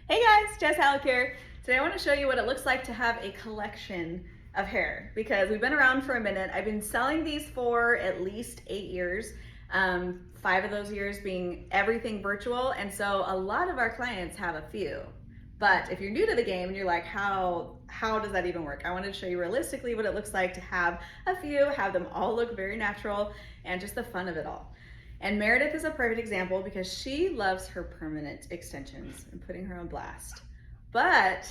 Hey guys, Jess Halleck here. Today I want to show you what it looks like to have a collection of hair because we've been around for a minute. I've been selling these for at least 8 years, 5 of those years being everything virtual, and so a lot of our clients have a few. But if you're new to the game and you're like, how does that even work? I wanted to show you realistically what it looks like to have a few, have them all look very natural, and just the fun of it all. And Meredith is a perfect example because she loves her permanent extensions and putting her on blast. But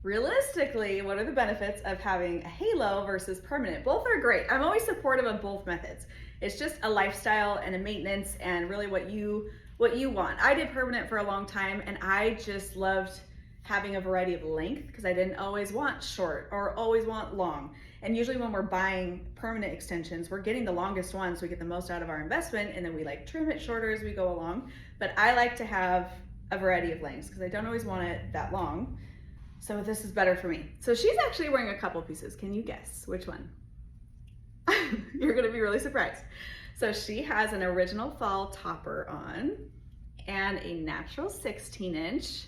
realistically, what are the benefits of having a halo versus permanent? Both are great. I'm always supportive of both methods. It's just a lifestyle and a maintenance and really what you want. I did permanent for a long time and I just loved having a variety of length because I didn't always want short or always want long. And usually when we're buying permanent extensions, we're getting the longest ones so we get the most out of our investment, and then we like trim it shorter as we go along. But I like to have a variety of lengths because I don't always want it that long. So this is better for me. So she's actually wearing a couple pieces. Can you guess which one? You're gonna be really surprised. So she has an original fall topper on and a natural 16-inch.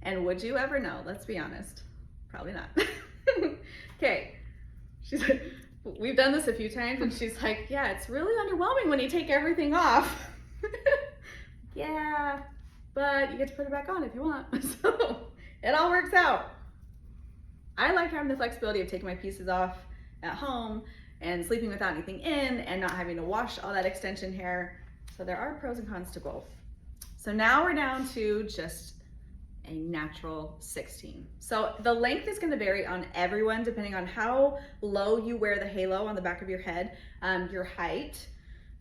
And would you ever know? Let's be honest. Probably not. Okay. She's like, we've done this a few times and she's like, yeah, it's really underwhelming when you take everything off. Yeah, but you get to put it back on if you want. So it all works out. I like having the flexibility of taking my pieces off at home and sleeping without anything in and not having to wash all that extension hair. So there are pros and cons to both. So now we're down to just a natural 16. So the length is going to vary on everyone depending on how low you wear the halo on the back of your head, your height,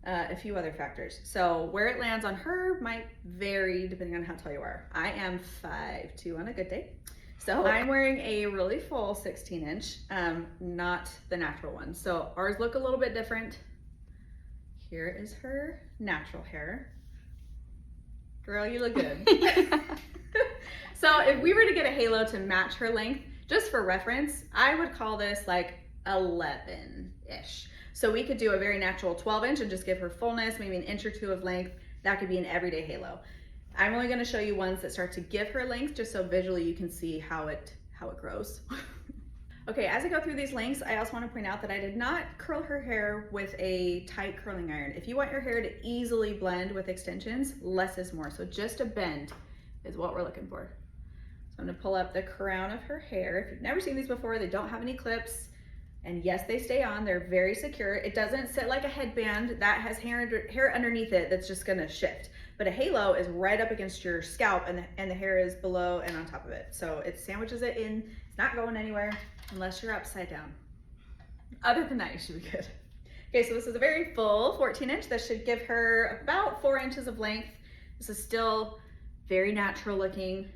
a few other factors. So where it lands on her might vary depending on how tall you are. I am 5'2" on a good day. So I'm wearing a really full 16-inch, not the natural one. So ours look a little bit different. Here is her natural hair. Girl, you look good. So if we were to get a halo to match her length, just for reference, I would call this like 11-ish. So we could do a very natural 12-inch and just give her fullness, maybe an inch or two of length. That could be an everyday halo. I'm only gonna show you ones that start to give her length just so visually you can see how it grows. Okay, as I go through these lengths, I also want to point out that I did not curl her hair with a tight curling iron. If you want your hair to easily blend with extensions, less is more. So just a bend is what we're looking for. So I'm gonna pull up the crown of her hair. If you've never seen these before, they don't have any clips. And yes, they stay on, they're very secure. It doesn't sit like a headband that has hair underneath it that's just gonna shift. But a halo is right up against your scalp and the hair is below and on top of it. So it sandwiches it in, it's not going anywhere unless you're upside down. Other than that, you should be good. Okay, so this is a very full 14-inch. That should give her about 4 inches of length. This is still very natural looking,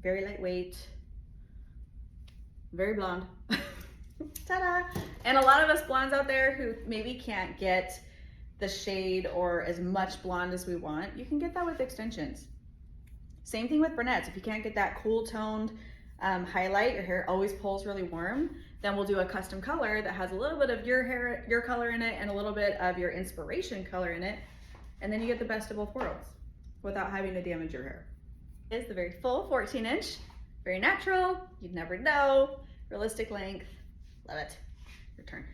very lightweight, very blonde. Ta-da! And a lot of us blondes out there who maybe can't get the shade or as much blonde as we want, you can get that with extensions. Same thing with brunettes. If you can't get that cool toned highlight, your hair always pulls really warm, then we'll do a custom color that has a little bit of your color in it and a little bit of your inspiration color in it, and then you get the best of both worlds without having to damage your hair. It's the very full 14-inch, very natural, you'd never know, realistic length, love it. Your turn.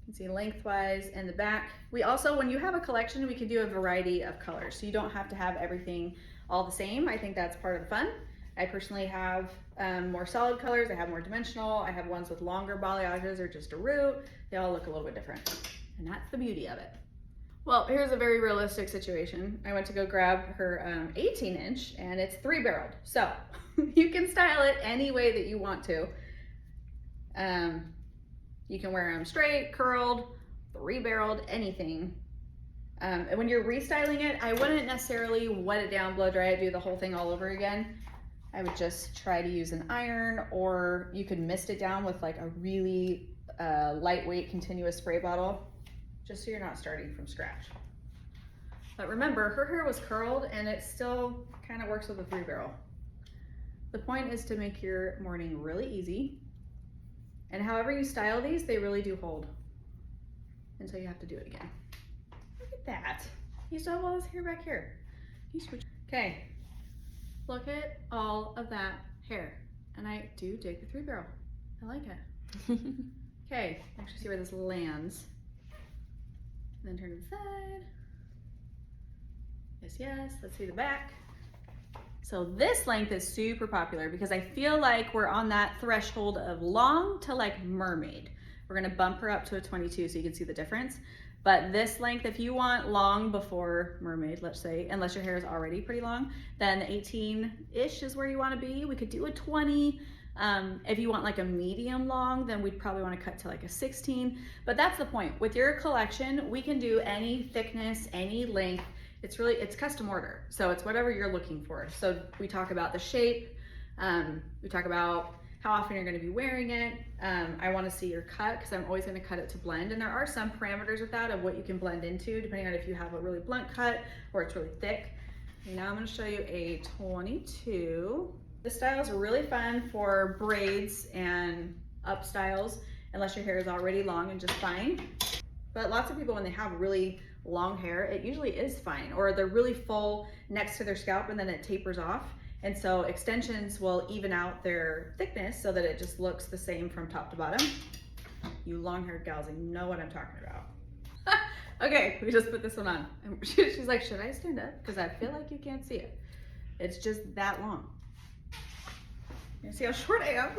You can see lengthwise and the back. We also, when you have a collection, we can do a variety of colors. So you don't have to have everything all the same. I think that's part of the fun. I personally have more solid colors. I have more dimensional. I have ones with longer balayages or just a root. They all look a little bit different. And that's the beauty of it. Well, here's a very realistic situation. I went to go grab her 18-inch and it's 3-barreled. So you can style it any way that you want to. You can wear them straight, curled, 3-barreled, anything. And when you're restyling it, I wouldn't necessarily wet it down, blow dry it, do the whole thing all over again. I would just try to use an iron, or you could mist it down with like a really lightweight continuous spray bottle, just so you're not starting from scratch. But remember, her hair was curled and it still kind of works with a 3-barrel. The point is to make your morning really easy. And however you style these, they really do hold until you have to do it again. Look at that. You still have all this hair back here. Okay, look at all of that hair. And I do dig the 3-barrel. I like it. Okay, actually see where this lands. And then turn to the side. Yes, yes, let's see the back. So this length is super popular because I feel like we're on that threshold of long to like mermaid. We're gonna bump her up to a 22 so you can see the difference. But this length, if you want long before mermaid, let's say, unless your hair is already pretty long, then 18-ish is where you wanna be. We could do a 20. If you want like a medium long, then we'd probably wanna cut to like a 16. But that's the point. With your collection, we can do any thickness, any length. It's custom order. So it's whatever you're looking for. So we talk about the shape. We talk about how often you're gonna be wearing it. I wanna see your cut because I'm always gonna cut it to blend. And there are some parameters with that of what you can blend into depending on if you have a really blunt cut or it's really thick. And now I'm gonna show you a 22. This style is really fun for braids and up styles unless your hair is already long and just fine. But lots of people, when they have really long hair, it usually is fine, or they're really full next to their scalp and then it tapers off. And so extensions will even out their thickness so that it just looks the same from top to bottom. You long-haired gals, you know what I'm talking about. Okay, we just put this one on. She's like, should I stand up? Because I feel like you can't see it. It's just that long. You see how short I am?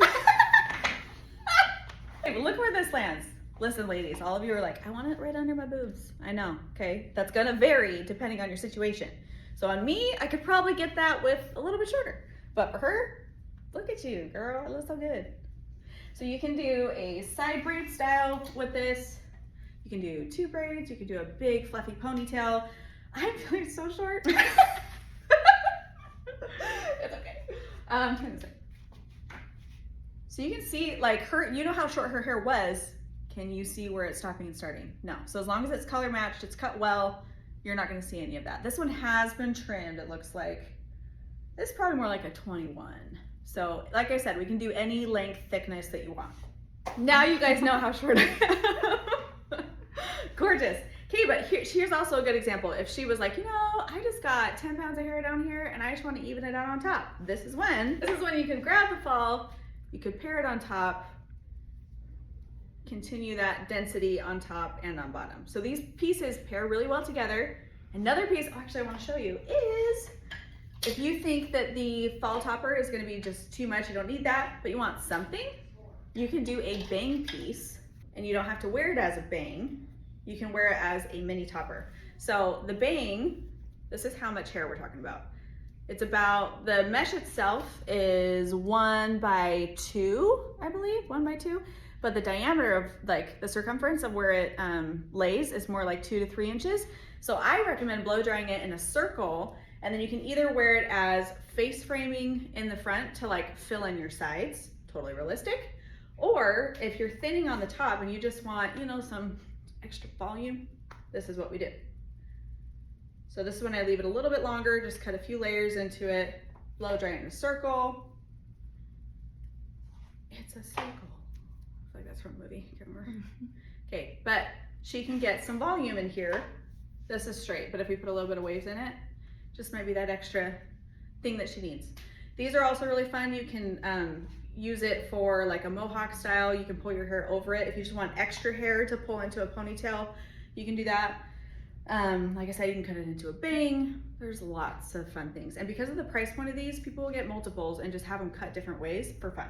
Hey, look where this lands. Listen, ladies, all of you are like, I want it right under my boobs. I know, okay? That's gonna vary depending on your situation. So on me, I could probably get that with a little bit shorter. But for her, look at you, girl, it looks so good. So you can do a side braid style with this. You can do 2 braids, you can do a big fluffy ponytail. I'm feeling so short. It's okay. Turn this way. So you can see like her, you know how short her hair was. Can you see where it's stopping and starting? No. So as long as it's color matched, it's cut well, you're not gonna see any of that. This one has been trimmed, it looks like. This is probably more like a 21. So like I said, we can do any length, thickness that you want. Now you guys know how short I am. Gorgeous. Okay, but here's also a good example. If she was like, you know, I just got 10 pounds of hair down here and I just want to even it out on top. This is when you can grab the fall, you could pair it on top, continue that density on top and on bottom. So these pieces pair really well together. Another piece, actually I want to show you, is if you think that the fall topper is going to be just too much, you don't need that, but you want something, you can do a bang piece and you don't have to wear it as a bang. You can wear it as a mini topper. So the bang, this is how much hair we're talking about. It's about, the mesh itself is 1 by 2, I believe, 1 by 2. But the diameter of like the circumference of where it lays is more like 2 to 3 inches. So I recommend blow drying it in a circle, and then you can either wear it as face framing in the front to like fill in your sides, totally realistic. Or if you're thinning on the top and you just want, you know, some extra volume, this is what we do. So this is when I leave it a little bit longer, just cut a few layers into it, blow dry it in a circle. It's a circle. Like that's from a movie, I can't remember. Okay, but she can get some volume in here. This is straight, but if we put a little bit of waves in it, just maybe that extra thing that she needs. These are also really fun. You can use it for like a mohawk style. You can pull your hair over it. If you just want extra hair to pull into a ponytail, you can do that. Like I said, you can cut it into a bang. There's lots of fun things. And because of the price point of these, people will get multiples and just have them cut different ways for fun.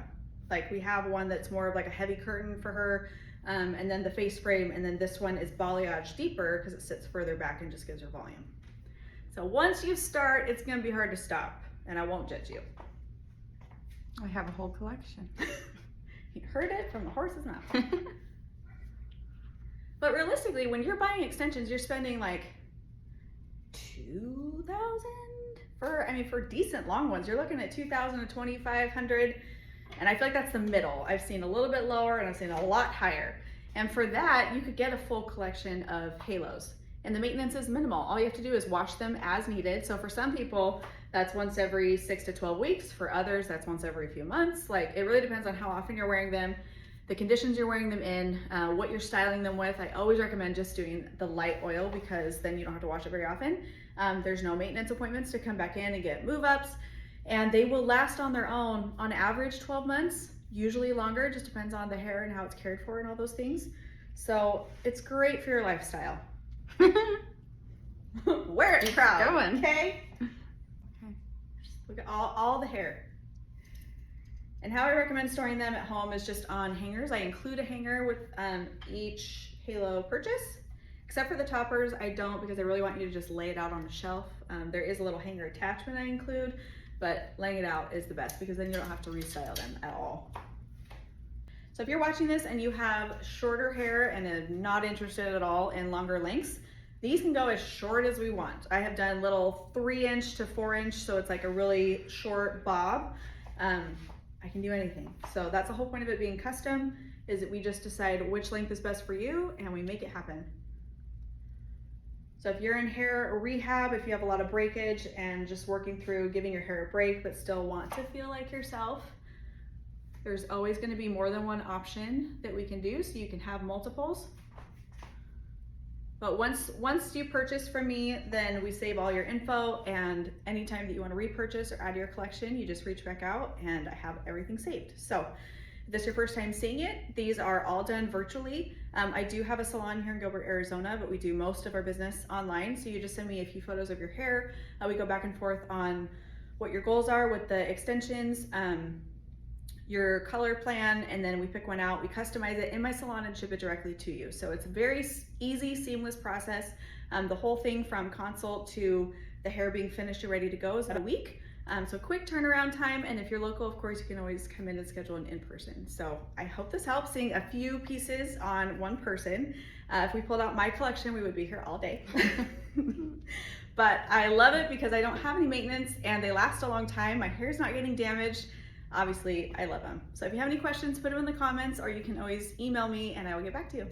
Like we have one that's more of like a heavy curtain for her, and then the face frame, and then this one is balayage deeper because it sits further back and just gives her volume. So once you start, it's gonna be hard to stop, and I won't judge you. I have a whole collection. You heard it from the horse's mouth. But realistically, when you're buying extensions, you're spending like $2,000 for decent long ones. You're looking at $2,000 to $2,500. And I feel like that's the middle. I've seen a little bit lower and I've seen a lot higher. And for that, you could get a full collection of halos. And the maintenance is minimal. All you have to do is wash them as needed. So for some people, that's once every 6 to 12 weeks. For others, that's once every few months. Like it really depends on how often you're wearing them, the conditions you're wearing them in, what you're styling them with. I always recommend just doing the light oil because then you don't have to wash it very often. There's no maintenance appointments to come back in and get move-ups, and they will last on their own on average 12 months, usually longer, just depends on the hair and how it's cared for and all those things. So it's great for your lifestyle. Wear it proud, going. okay? Just look at all the hair. And how I recommend storing them at home is just on hangers. I include a hanger with each halo purchase. Except for the toppers, I don't, because I really want you to just lay it out on the shelf. There is a little hanger attachment I include, but laying it out is the best because then you don't have to restyle them at all. So if you're watching this and you have shorter hair and are not interested at all in longer lengths, these can go as short as we want. I have done little 3-inch to 4-inch, so it's like a really short bob. I can do anything. So that's the whole point of it being custom, is that we just decide which length is best for you and we make it happen. So if you're in hair rehab, if you have a lot of breakage and just working through giving your hair a break but still want to feel like yourself, there's always going to be more than one option that we can do, so you can have multiples. But once you purchase from me, then we save all your info, and anytime that you want to repurchase or add to your collection, you just reach back out and I have everything saved. So if this is your first time seeing it, these are all done virtually. I do have a salon here in Gilbert, Arizona, but we do most of our business online. So you just send me a few photos of your hair. We go back and forth on what your goals are with the extensions, your color plan, and then we pick one out, we customize it in my salon and ship it directly to you. So it's a very easy, seamless process. The whole thing from consult to the hair being finished and ready to go is about a week. So quick turnaround time, and if you're local, of course, you can always come in and schedule an in-person. So I hope this helps, seeing a few pieces on one person. If we pulled out my collection, we would be here all day. But I love it because I don't have any maintenance and they last a long time. My hair's not getting damaged. Obviously, I love them. So if you have any questions, put them in the comments, or you can always email me and I will get back to you.